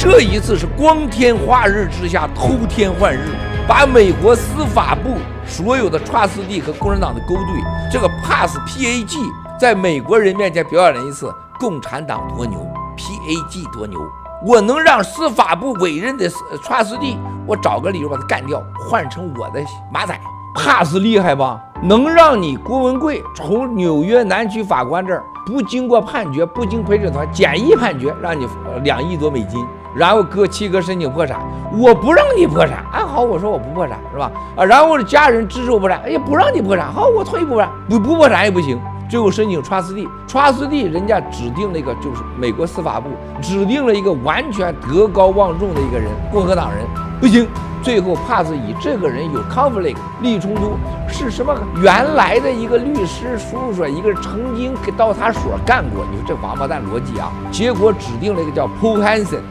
这一次是光天化日之下偷天换日，把美国司法部所有的 trustee 和共产党的勾兑，这个 pass PAG 在美国人面前表演了一次共产党多牛 ，PAG 多牛。我能让司法部委任的 trustee， 我找个理由把他干掉，换成我的马仔。pass 厉害吧？能让你郭文贵从纽约南区法官这儿不经过判决，不经陪审团简易判决，让你2亿多美金，然后七哥申请破产，我不让你破产，好，我说我不破产是吧？然后我的家人支持我破产，不让你破产，好，我退不破产，不破产也不行。最后申请 trustee， 人家指定了一个，就是美国司法部指定了一个完全德高望重的一个人，共和党人，不行。最后 pass 以这个人有 conflict 利益冲突，是什么？原来的一个律师事务所，一个曾经到他所干过，你说这王八蛋逻辑啊！结果指定了一个叫 Paul Hansen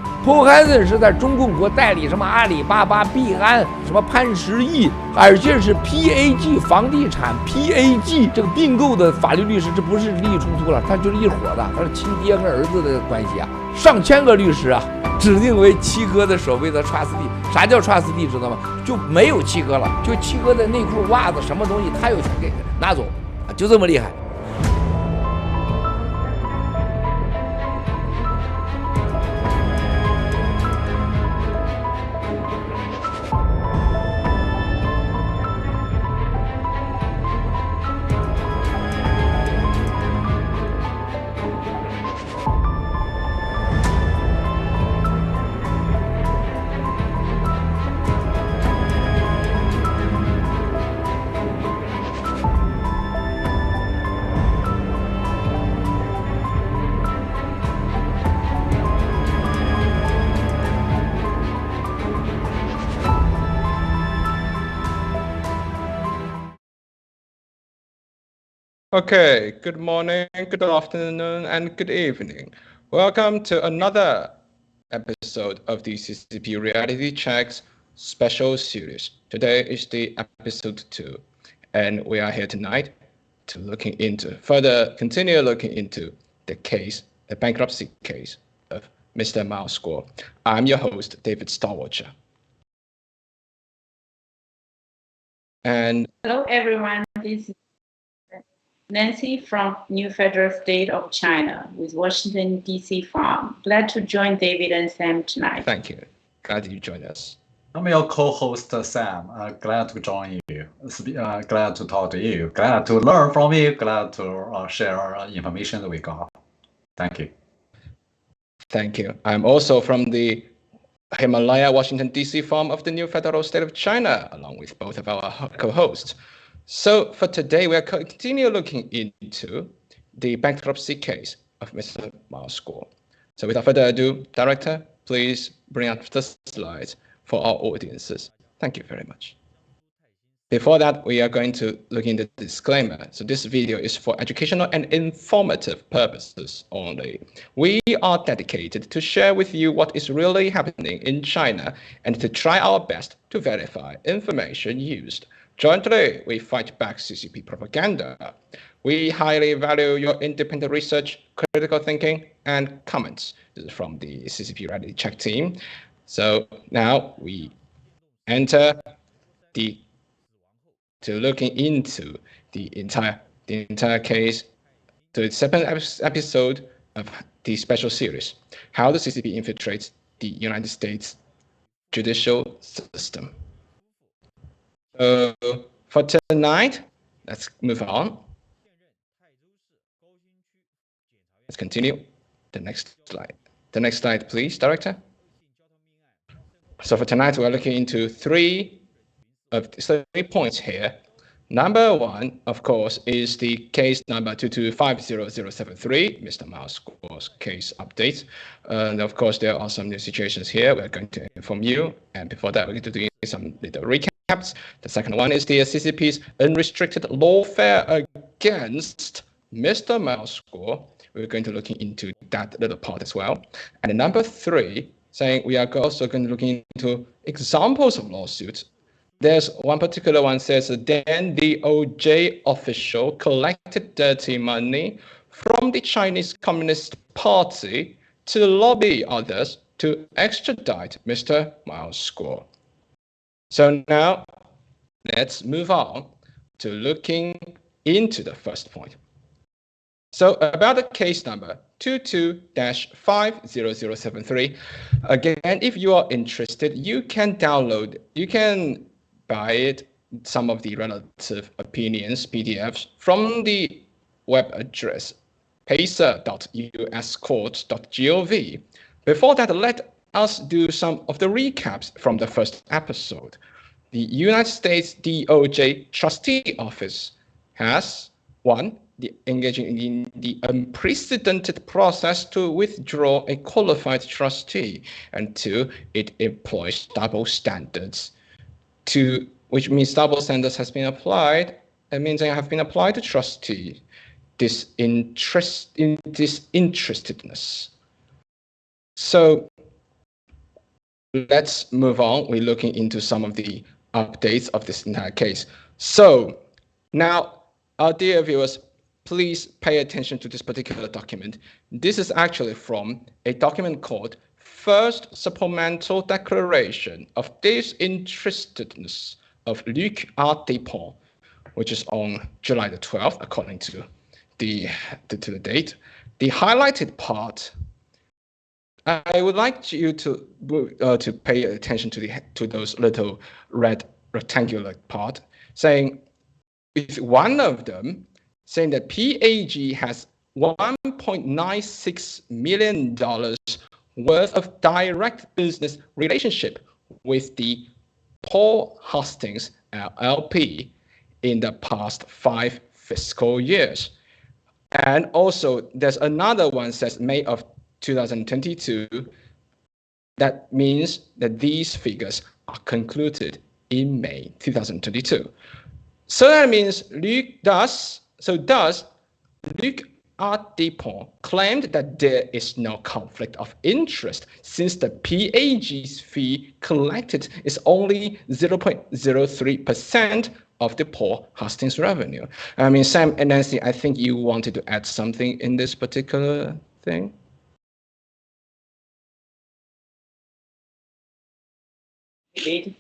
是在中共国代理什么阿里巴巴、币安、什么潘石屹，而且是 PAG 房地产 PAG 这个并购的法律律师，这不是利益冲突了，他就是一伙的，他是亲爹跟儿子的关系啊，上千个律师啊。指定为七哥的所谓的 trustee， 啥叫 trustee 知道吗？就没有七哥了，就七哥的内裤、袜子什么东西，他有权给拿走，就这么厉害。Okay, good morning, good afternoon, and good evening. Welcome to another episode of the CCP Reality Checks special series. Today is the episode 2, and we are here tonight to continue looking into the bankruptcy case of Mr. Miles Guo. I'm your host, David Starwatcher. And hello, everyone. This is Nancy from New Federal State of China with Washington, D.C. farm. Glad to join David and Sam tonight. Thank you. Glad you joined us. I'm your co-host, Sam. Glad to join you. Glad to talk to you. Glad to learn from you. Glad to share information that we got. Thank you. Thank you. I'm also from the Himalaya, Washington, D.C. farm of the New Federal State of China, along with both of our co-hosts. So for today, we are continue looking into the bankruptcy case of Mr. Miles Guo. So without further ado, Director, please bring up the slides for our audiences. Thank you very much. Before that, we are going to look into the disclaimer. So this video is for educational and informative purposes only. We are dedicated to share with you what is really happening in China and to try our best to verify information used. Jointly, we fight back CCP propaganda. We highly value your independent research, critical thinking, and comments. This is from the CCP Reality Check team. So now we enter to looking into the entire case, to the second episode of the special series, how the CCP infiltrates the United States judicial system. So for tonight, let's move on. Let's continue. The next slide. The next slide, please, Director. So for tonight, we're looking into three points here. Number one, of course, is the case number 2250073, Mr. Miles Guo's case update. And of course, there are some new situations here. We're going to inform you. And before that, we're going to do some little recaps. The second one is the CCP's unrestricted lawfare against Mr. Miles Guo. We're going to look into that little part as well. And number three, saying we are also going to look into examples of lawsuits. There's one particular one says then the OJ official collected dirty money from the Chinese Communist Party to lobby others to extradite Mr. Miles Score. So now let's move on to looking into the first point. So about the case number 22-50073, again, if you are interested, you can buy it, some of the relative opinions PDFs from the web address pacer.uscourts.gov. Before that, let us do some of the recaps from the first episode. The United States DOJ Trustee Office has, one, engaging in the unprecedented process to withdraw a qualified trustee, and two, it employs double standards. Two, which means double standards has been applied. It means they have been applied to trustee disinterestedness. So let's move on. We're looking into some of the updates of this entire case. So now, our dear viewers, please pay attention to this particular document. This is actually from a document called First Supplemental Declaration of Disinterestedness of Luc R. Dupont, which is on July the 12th, according to the date. The highlighted part, I would like you to pay attention to those little red rectangular part, saying with one of them saying that PAG has $1.96 million worth of direct business relationship with the Paul Hastings LLP in the past 5 fiscal years. And also there's another one says May of 2022. That means that these figures are concluded in May 2022. So that means does Luc R. Dupont claimed that there is no conflict of interest since the PAG's fee collected is only 0.03% of the Paul Hastings revenue. I mean, Sam and Nancy, I think you wanted to add something in this particular thing. It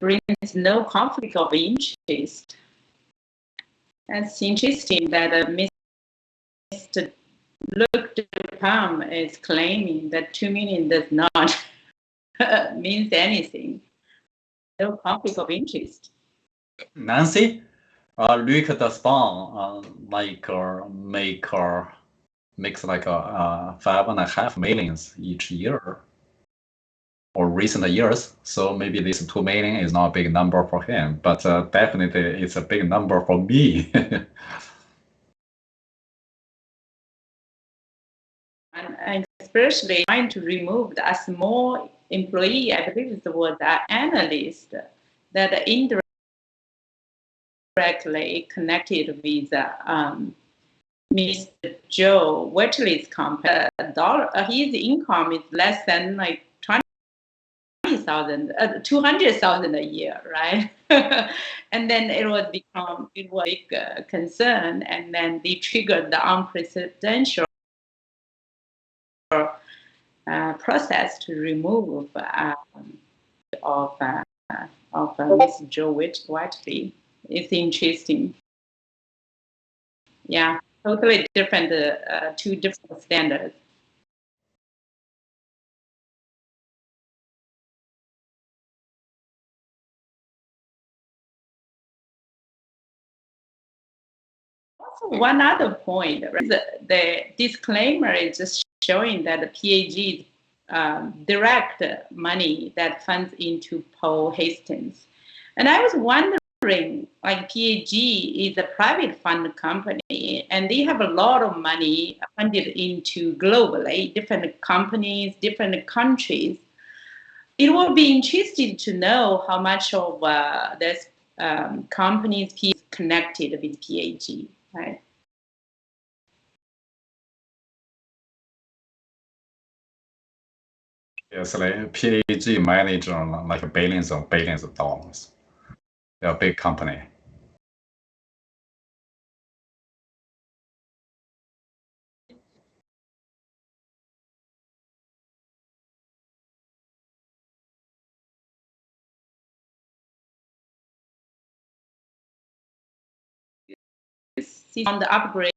brings no conflict of interest. That's interesting that Mr. Luc Dupont is claiming that 2 million does not means anything. No conflict of interest. Nancy, Luc Dupont makes like a 5.5 million each year, or recent years. So maybe this 2 million is not a big number for him, but definitely it's a big number for me. And especially trying to remove a small employee, I believe it was an analyst, that indirectly connected with Mr. Joe Whitley's company. His income is less than like 200,000 a year, right? And then it was a big concern, and then they triggered the unprecedented process to remove of Mr. Joe Whitley. It's interesting. Yeah, totally different, two different standards. Also, one other point, the disclaimer is just showing that the PAG direct money that funds into Paul Hastings. And I was wondering, like PAG is a private fund company, and they have a lot of money funded into globally, different companies, different countries. It would be interesting to know how much of this companies connected with PAG, right? Yes, like PAG manage like billions of dollars. They're a big company. see on the upgrade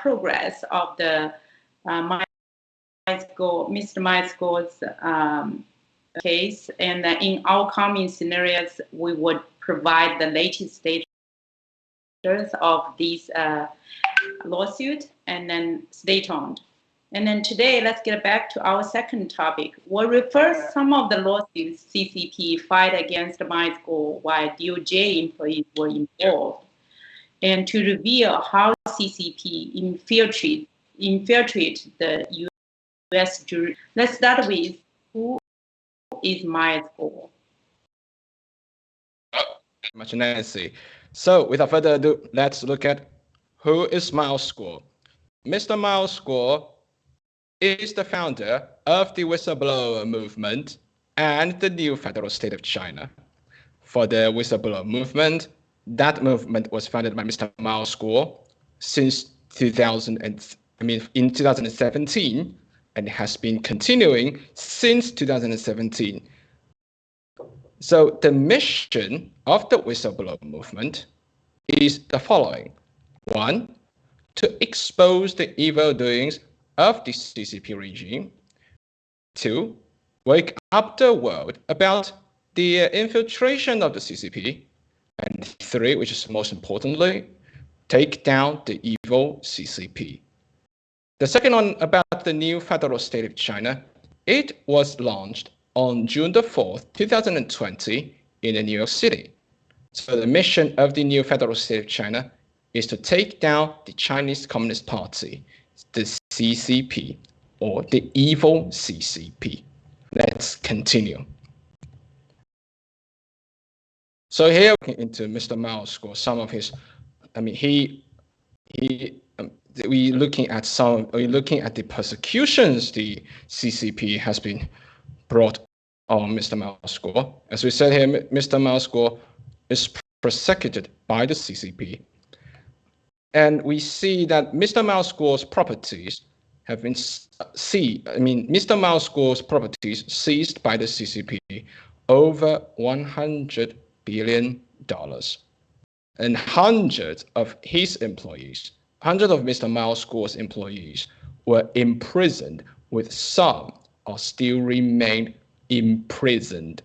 progress of the Mr. Maisgo's case, and in our coming scenarios, we would provide the latest status of this lawsuit, and then stay tuned. And then today, let's get back to our second topic. We'll refer some of the lawsuits CCP filed against Maisgo while DOJ employees were involved, and to reveal how CCP infiltrate the U.S. jury. Let's start with who is Maisgo. Much, Nancy. So without further ado, let's look at who is Maisgo. Mr. Maisgo is the founder of the whistleblower movement and the new federal state of China. For the whistleblower movement, that movement was founded by Mr. Maisgo since in 2017, and has been continuing since 2017. So the mission of the whistleblower movement is the following. 1, to expose the evil doings of the CCP regime. 2, wake up the world about the infiltration of the CCP. And 3, which is most importantly, take down the evil CCP. The second one about the new federal state of China, it was launched on June the 4th, 2020 in New York City. So the mission of the new federal state of China is to take down the Chinese Communist Party, the CCP, or the evil CCP. Let's continue. So here into Mr. Maisgo, some of his, we're looking at the persecutions the CCP has been brought on Mr. Maisgo. As we said here, Mr. Maisgo is persecuted by the CCP. And we see that Mr. Maisgo's properties have been Mr. Maisgo's properties seized by the CCP over $100 billion. And hundreds of his employees, hundreds of Mr. Maisgo's employees were imprisoned, with some are still remain imprisoned.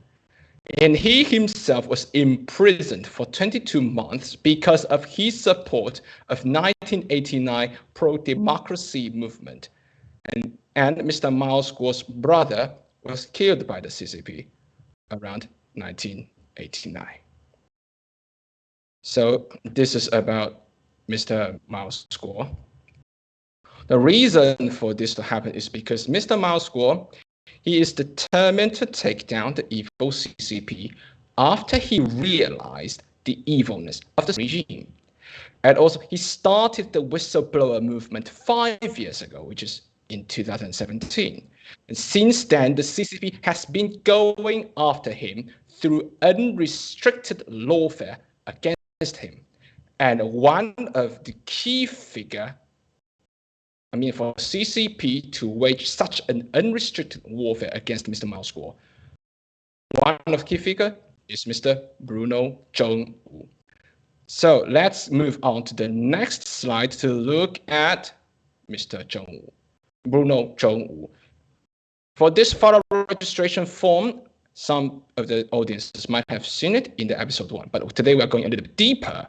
And he himself was imprisoned for 22 months because of his support of 1989 pro-democracy movement. And Mr. Maisgo's brother was killed by the CCP around 1989. So this is about Mr. Maisgo. The reason for this to happen is because Mr. Maisgo, he is determined to take down the evil CCP after he realized the evilness of the regime. And also, he started the whistleblower movement 5 years ago, which is in 2017. And since then, the CCP has been going after him through unrestricted lawfare against him. And one of the key figure, for CCP to wage such an unrestricted warfare against Mr. Maisgo, one of the key figure is Mr. Bruno Zhongwu. So let's move on to the next slide to look at Mr. Zhongwu, Bruno Zhongwu. For this FARA registration form, some of the audiences might have seen it in the episode 1, but today we are going a little bit deeper.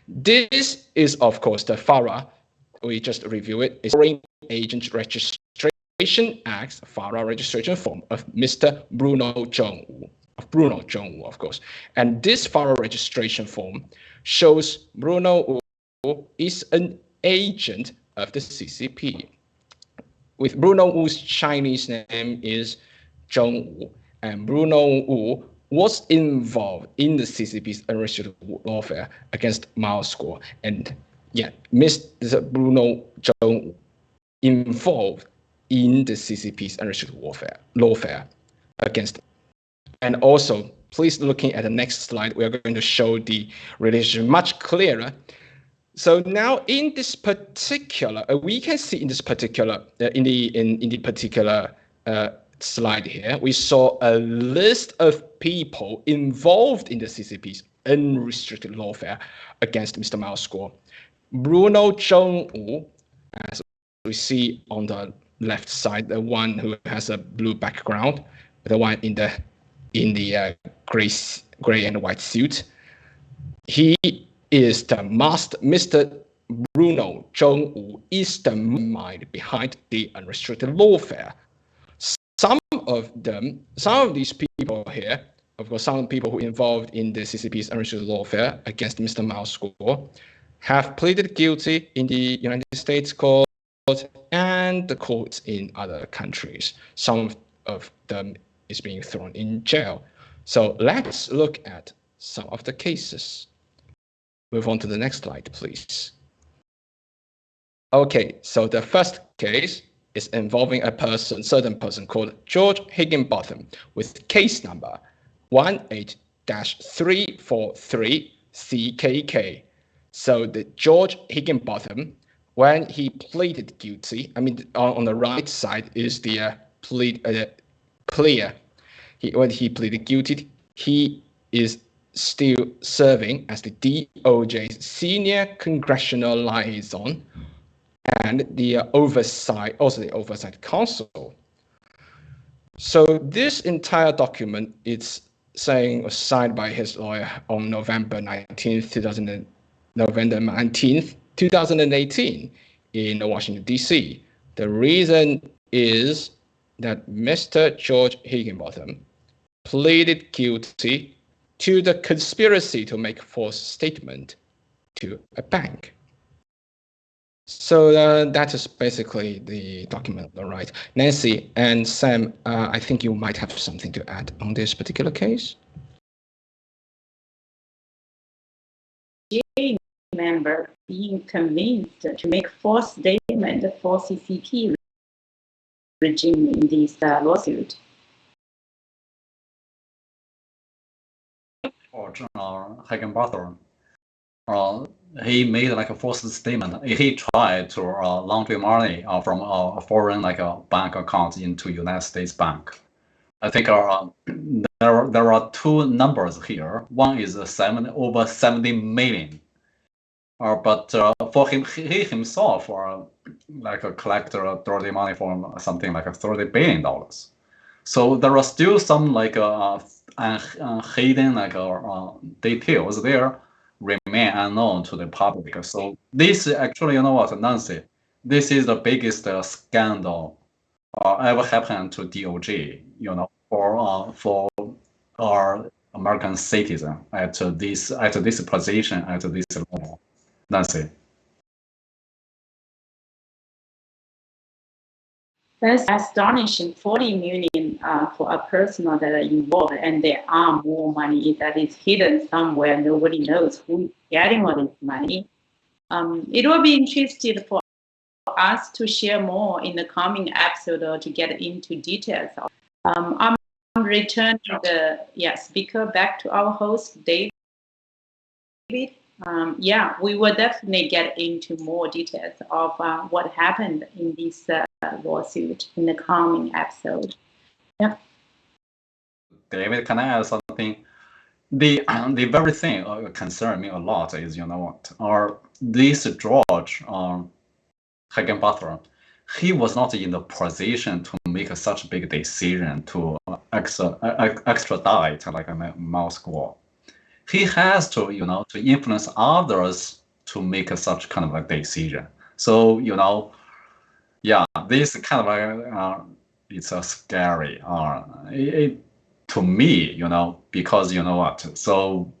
This is, of course, the FARA. We just review it. It's Foreign Agent Registration Act FARA registration form of Mr. Bruno Zhongwu, of course. And this FARA registration form shows Bruno Wu is an agent of the CCP. With Bruno Wu's Chinese name is Zhongwu, and Bruno Wu was involved in the CCP's unrestricted lawfare against Maisgo, and Mr. Bruno Zhongwu involved in the CCP's unrestricted lawfare against. And also, please looking at the next slide, we are going to show the relation much clearer. So now in this particular, we can see in this particular, in the particular slide here, we saw a list of people involved in the CCP's unrestricted lawfare against Mr. Mao's Guo. Bruno Zhongwu, as we see on the left side, the one who has a blue background, the one in the gray and white suit, he is the master. Mr. Bruno Zhongwu is the mind behind the unrestricted lawfare. Some of these people here, of course, some people who involved in the CCP's unrestricted lawfare against Mr. Mao's Guo have pleaded guilty in the United States court and the courts in other countries. Some of them is being thrown in jail. So let's look at some of the cases. Move on to the next slide, please. Okay, so the first case is involving a certain person called George Higginbotham with case number 18-343-CKK. So the George Higginbotham, when he pleaded guilty, I mean, on the right side is the clear. When he pleaded guilty, he is still serving as the DOJ's senior congressional liaison and the oversight counsel. So this entire document is was signed by his lawyer on November 19th, 2018 in Washington, D.C. The reason is that Mr. George Higginbotham pleaded guilty to the conspiracy to make false statement to a bank. So that is basically the document on the right. Nancy and Sam, I think you might have something to add on this particular case. Member being convinced to make false statement for CCP regime in this lawsuit. Or Higginbotham, he made like a false statement. He tried to launder money from a foreign bank account into United States bank. I think there are two numbers here. One is over 70 million. But for him, he himself, like a collector, dirty money from something like $30 billion. So there are still some hidden details there remain unknown to the public. So this actually, you know what, Nancy, this is the biggest scandal ever happened to DOJ. You know, for our American citizen at this position, at this level. Nancy. That's astonishing. 40 million for a person that are involved, and there are more money that is hidden somewhere. Nobody knows who is getting all this money. It will be interesting for us to share more in the coming episode or to get into details. I'm returning the speaker back to our host, David. We will definitely get into more details of what happened in this lawsuit in the coming episode. Yeah. David, can I add something? The very thing concern me a lot is, you know what, this George Higginbotham, he was not in the position to make such a big decision to extradite like a Mao's Guo. He has to, you know, to influence others to make such kind of a decision. So, you know, this kind of it's a scary to me, you know, because you know what, so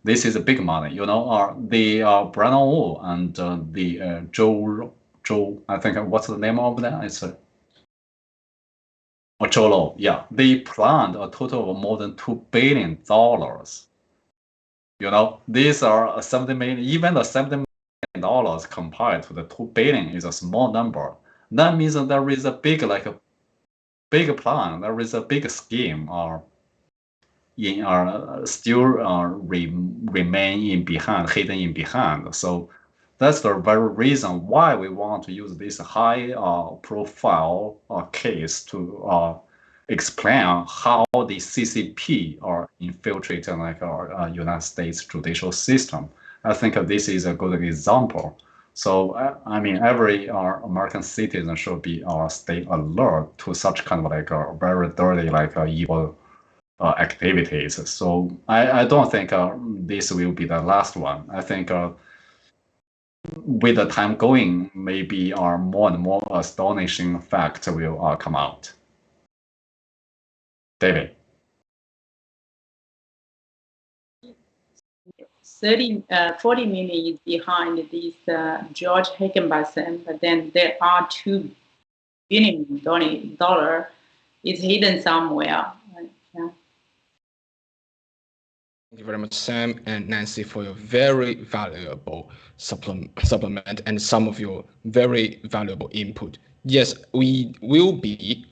this is a big money, you know, the Brandon Wu and the Joe, I think, what's the name of that? It's Joe Lo, they planned a total of more than $2 billion. You know, these are 70 million, even the $70 million compared to the $2 billion is a small number. That means that there is a big plan, there is a big scheme, still remain hidden in behind. So that's the very reason why we want to use this high profile case to explain how the CCP are infiltrating like our United States judicial system. I think this is a good example. So I mean, every American citizen should be stay alert to such kind of like very dirty, like evil activities. So I don't think this will be the last one. I think with the time going, maybe more and more astonishing facts will come out. David. 40 million is behind this George Higginbotham, but then there are $2 billion is hidden somewhere. Yeah. Thank you very much, Sam and Nancy, for your very valuable supplement and some of your very valuable input. Yes, we will be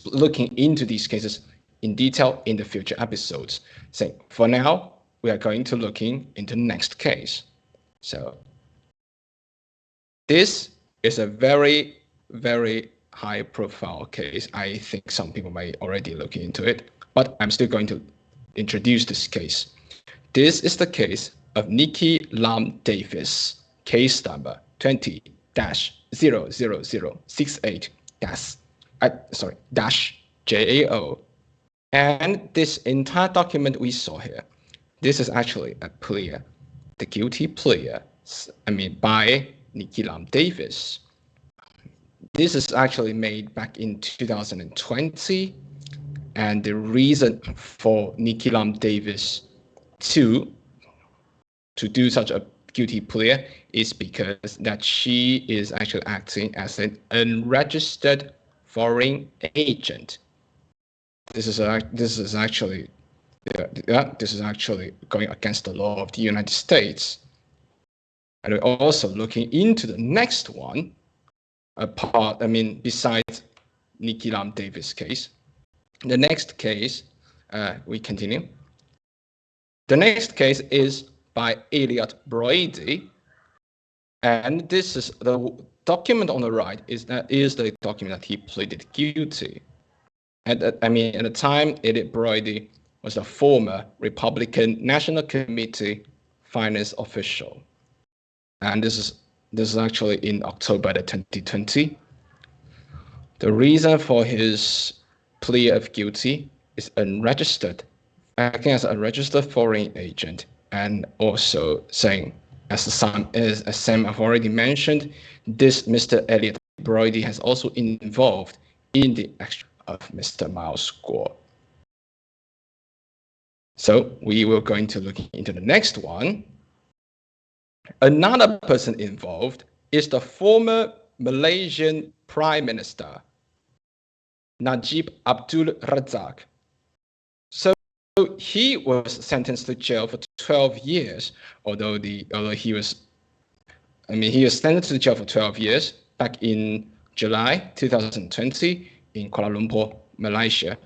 looking into these cases in detail in the future episodes. So for now, we are going to looking into the next case. So this is a very, very high profile case. I think some people may already look into it, but I'm still going to introduce this case. This is the case of Nikki Lam Davis, case number 20-0068-JAO. And this entire document we saw here, this is actually a plea, the guilty plea, by Nikki Lam Davis. This is actually made back in 2020. And the reason for Nikki Lam Davis to do such a guilty plea is because that she is actually acting as an unregistered foreign agent. This is actually going against the law of the United States. And we're also looking into the next one, besides Nikki Lam Davis case. The next case, we continue. The next case is by Elliot Brody, and this is the document on the right is the document that he pleaded guilty. At the time, Elliot Brody was a former Republican National Committee finance official, and this is actually in October 2020. The reason for his plea of guilty is acting as a registered foreign agent, and also saying, as Sam have already mentioned, this Mr. Elliot Brody has also involved in the action of Mr. Miles Gore. So we will going to look into the next one. Another person involved is the former Malaysian Prime Minister, Najib Abdul Razak. So he was sentenced to jail for 12 years, although he was sentenced to jail for 12 years back in July 2020 in Kuala Lumpur, Malaysia.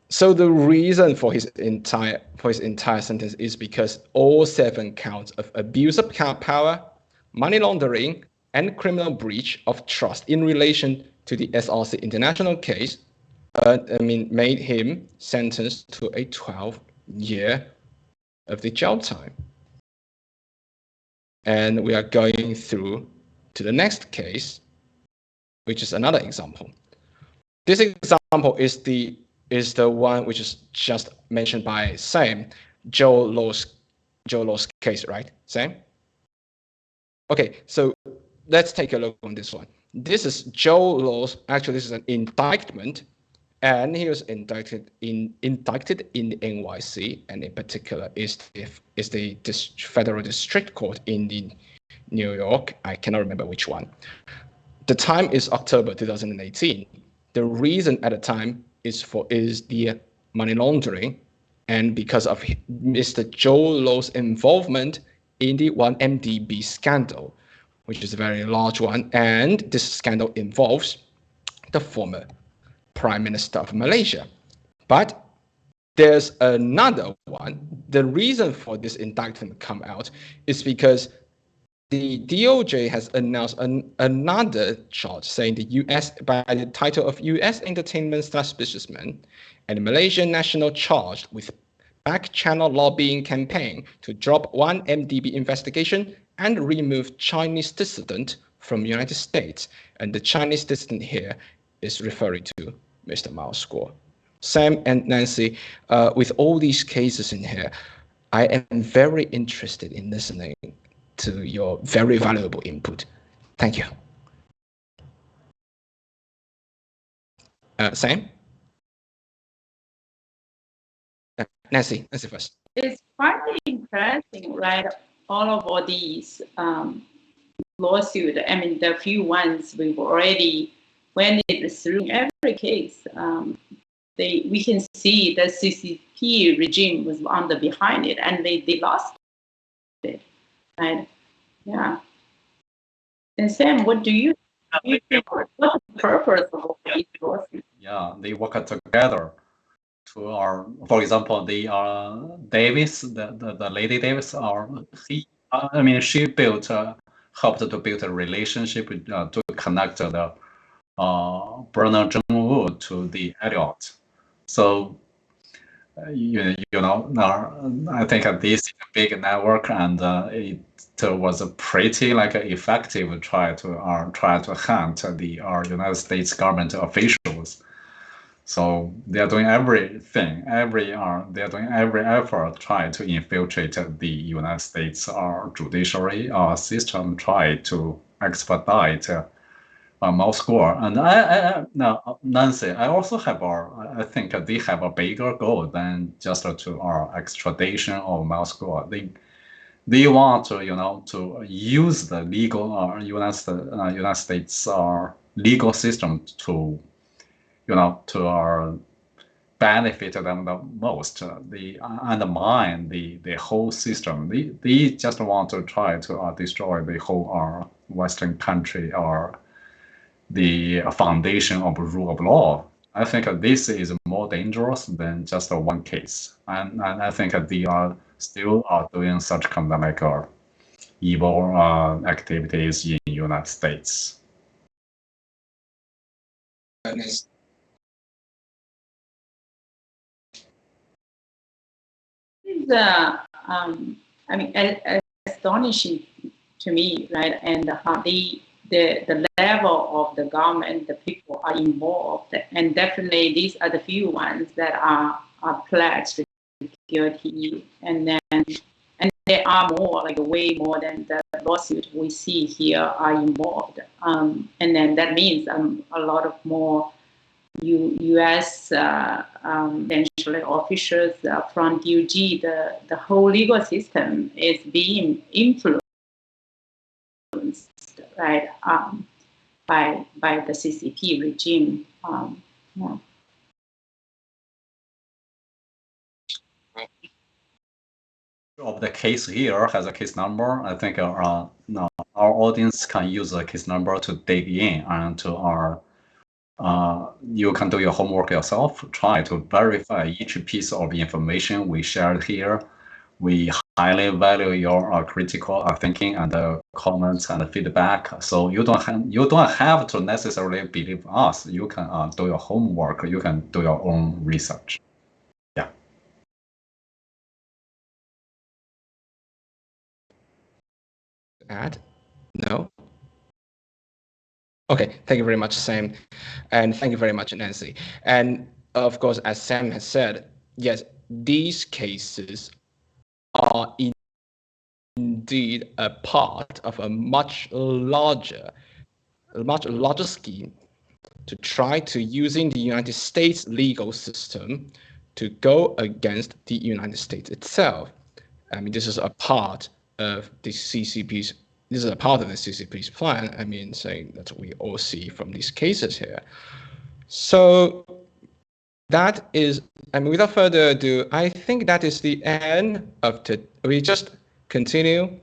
So the reason for his entire sentence is because all 7 counts of abuse of power, money laundering, and criminal breach of trust in relation to the SRC International case, made him sentenced to a 12-year of the jail time. And we are going through to the next case, which is another example. This example is the one which is just mentioned by Sam, Joe Law's case, right, Sam? Okay, so let's take a look on this one. This is Joe Law's. Actually, this is an indictment, and he was indicted in the NYC, and in particular is the Federal District Court in the New York. I cannot remember which one. The time is October 2018. The reason at the time is the money laundering, and because of Mr. Joe Law's involvement in the 1MDB scandal, which is a very large one, and this scandal involves the former Prime Minister of Malaysia. But there's another one. The reason for this indictment come out is because the DOJ has announced another charge saying the U.S. by the title of U.S. entertainment/businessman and Malaysian national charged with back-channel lobbying campaign to drop one MDB investigation and remove Chinese dissident from United States. And the Chinese dissident here is referring to Mr. Mao Squaw. Sam and Nancy, with all these cases in here, I am very interested in listening to your very valuable input. Thank you. Sam? Nancy first. It's quite interesting, right? All these lawsuits. I mean, the few ones we've already went through. Every case, we can see the CCP regime was on the behind it, and they lost it, right? Yeah. And Sam, what do you think? What's the purpose of these lawsuits? Yeah, they work together. For example, the Davis, the lady Davis, she helped to build a relationship to connect the Bernard Zhengwu to the Elliot. So I think this is a big network, and it was a pretty effective try to hunt the United States government officials. So they are doing everything, they are doing every effort try to infiltrate the United States judiciary system, try to expedite Mao Squaw. And now, Nancy, I also have I think they have a bigger goal than just to extradition of Mao Squaw. They want to to use the legal United States legal system to benefit them the most. They undermine the whole system. They just want to try to destroy the whole Western country or the foundation of rule of law. I think this is more dangerous than just one case. And I think they are still doing such kind of evil activities in the United States. Astonishing to me, right? And how the level of the government, the people are involved, and definitely these are the few ones that are pledged guilty, and there are more, way more than the lawsuit we see here are involved, and then that means a lot of more U.S. potentially officials from DOJ, the whole legal system is being influenced, right, by the CCP regime. Yeah. Of the case here has a case number. I think our audience can use a case number to dig in and to you can do your homework yourself. Try to verify each piece of information we shared here. We highly value your critical thinking and comments and feedback. So you don't have to necessarily believe us. You can do your homework. You can do your own research. Yeah. Add? No. Okay, thank you very much, Sam, and thank you very much, Nancy. And of course, as Sam has said, yes, these cases are indeed a part of a much larger scheme to try to using the United States legal system to go against the United States itself. I mean, this is a part of the CCP's. This is a part of the CCP's plan. I mean, saying that we all see from these cases here. So that is, I mean, without further ado, I think that is the end of we just continue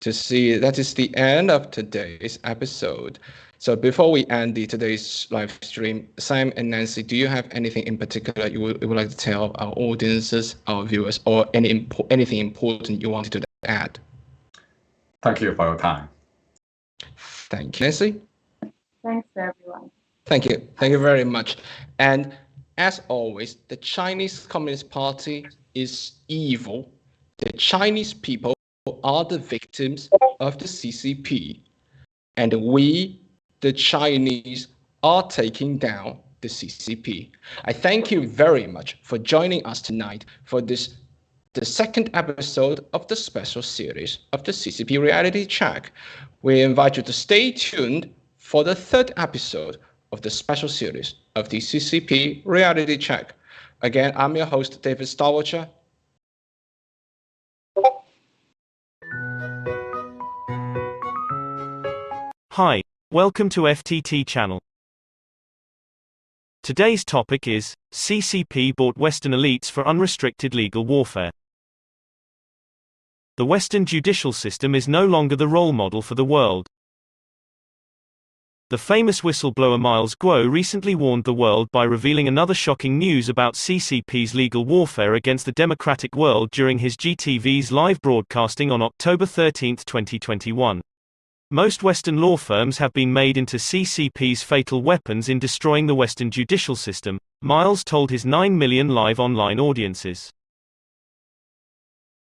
to see that is the end of today's episode. So before we end today's live stream, Sam and Nancy, do you have anything in particular you would like to tell our audiences, our viewers, or anything important you wanted to add? Thank you for your time. Thank you, Nancy. Thanks, everyone. Thank you. Thank you very much. And as always, the Chinese Communist Party is evil. The Chinese people are the victims of the CCP. And we, the Chinese, are taking down the CCP. I thank you very much for joining us tonight for the second episode of the special series of the CCP Reality Check. We invite you to stay tuned for the third episode of the special series of the CCP Reality Check. Again, I'm your host, David Starwatcher. Hi, welcome to FTT channel. Today's topic is, CCP bought Western elites for unrestricted legal warfare. The Western judicial system is no longer the role model for the world. The famous whistleblower Miles Guo recently warned the world by revealing another shocking news about CCP's legal warfare against the democratic world during his GTV's live broadcasting on October 13, 2021. Most Western law firms have been made into CCP's fatal weapons in destroying the Western judicial system, Miles told his 9 million live online audiences.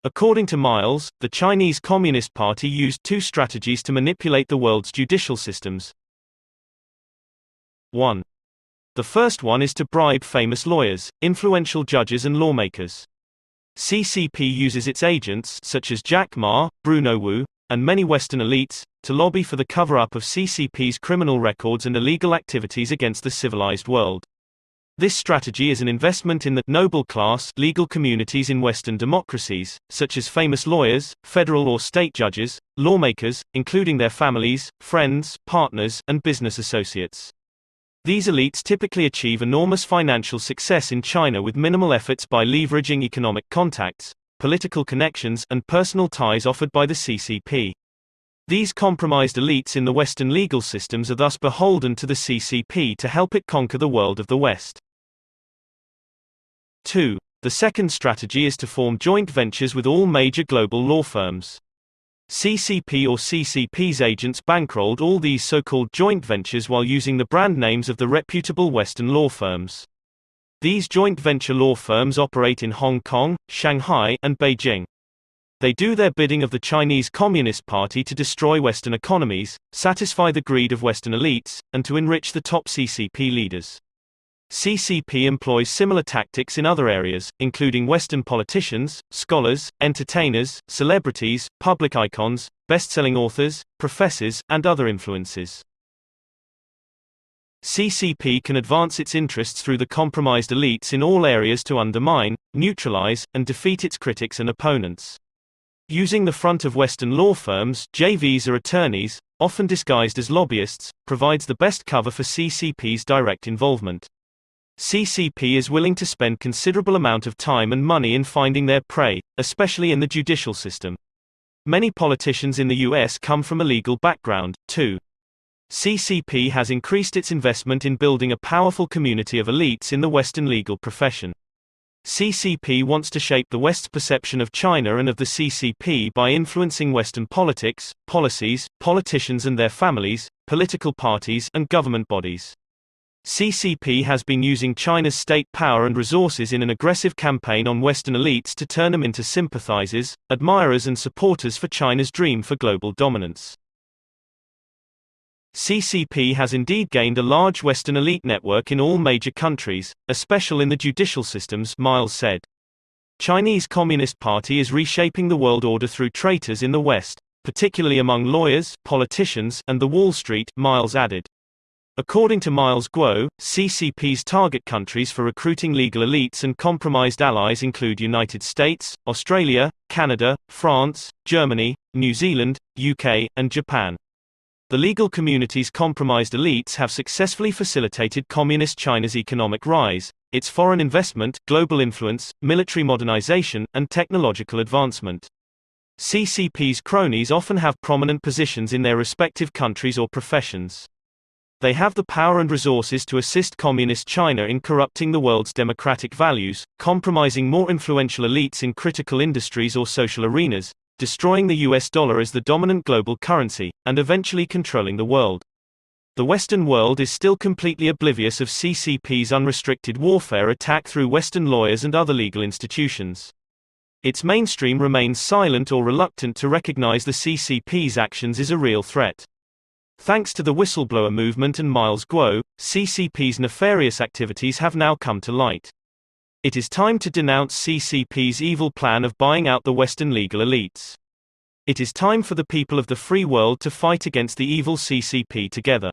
According to Miles, the Chinese Communist Party used two strategies to manipulate the world's judicial systems. 1. The first one is to bribe famous lawyers, influential judges and lawmakers. CCP uses its agents, such as Jack Ma, Bruno Wu, and many Western elites, to lobby for the cover-up of CCP's criminal records and illegal activities against the civilized world. This strategy is an investment in the noble class legal communities in Western democracies, such as famous lawyers, federal or state judges, lawmakers, including their families, friends, partners, and business associates. These elites typically achieve enormous financial success in China with minimal efforts by leveraging economic contacts, political connections, and personal ties offered by the CCP. These compromised elites in the Western legal systems are thus beholden to the CCP to help it conquer the world of the West. 2. The second strategy is to form joint ventures with all major global law firms. CCP or CCP's agents bankrolled all these so-called joint ventures while using the brand names of the reputable Western law firms. These joint venture law firms operate in Hong Kong, Shanghai, and Beijing. They do their bidding of the Chinese Communist Party to destroy Western economies, satisfy the greed of Western elites, and to enrich the top CCP leaders. CCP employs similar tactics in other areas, including Western politicians, scholars, entertainers, celebrities, public icons, best-selling authors, professors, and other influences. CCP can advance its interests through the compromised elites in all areas to undermine, neutralize, and defeat its critics and opponents. Using the front of Western law firms, JVs or attorneys, often disguised as lobbyists, provides the best cover for CCP's direct involvement. CCP is willing to spend considerable amount of time and money in finding their prey, especially in the judicial system. Many politicians in the US come from a legal background, too. CCP has increased its investment in building a powerful community of elites in the Western legal profession. CCP wants to shape the West's perception of China and of the CCP by influencing Western politics, policies, politicians and their families, political parties, and government bodies. CCP has been using China's state power and resources in an aggressive campaign on Western elites to turn them into sympathizers, admirers and supporters for China's dream for global dominance. CCP has indeed gained a large Western elite network in all major countries, especially in the judicial systems, Miles said. Chinese Communist Party is reshaping the world order through traitors in the West, particularly among lawyers, politicians, and the Wall Street, Miles added. According to Miles Guo, CCP's target countries for recruiting legal elites and compromised allies include United States, Australia, Canada, France, Germany, New Zealand, UK, and Japan. The legal community's compromised elites have successfully facilitated Communist China's economic rise, its foreign investment, global influence, military modernization, and technological advancement. CCP's cronies often have prominent positions in their respective countries or professions. They have the power and resources to assist Communist China in corrupting the world's democratic values, compromising more influential elites in critical industries or social arenas, destroying the US dollar as the dominant global currency, and eventually controlling the world. The Western world is still completely oblivious of CCP's unrestricted warfare attack through Western lawyers and other legal institutions. Its mainstream remains silent or reluctant to recognize the CCP's actions as a real threat. Thanks to the whistleblower movement and Miles Guo, CCP's nefarious activities have now come to light. It is time to denounce CCP's evil plan of buying out the Western legal elites. It is time for the people of the free world to fight against the evil CCP together.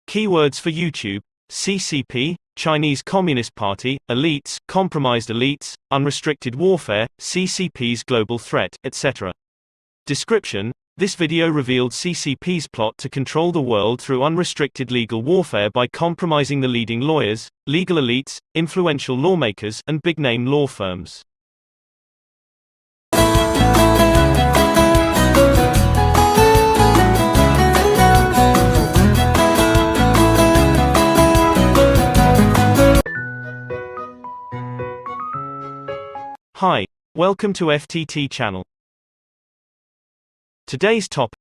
Keywords for YouTube: CCP, Chinese Communist Party, elites, compromised elites, unrestricted warfare, CCP's global threat, etc. Description: this video revealed CCP's plot to control the world through unrestricted legal warfare by compromising the leading lawyers, legal elites, influential lawmakers, and big-name law firms. Hi, welcome to FTT channel. Today's topic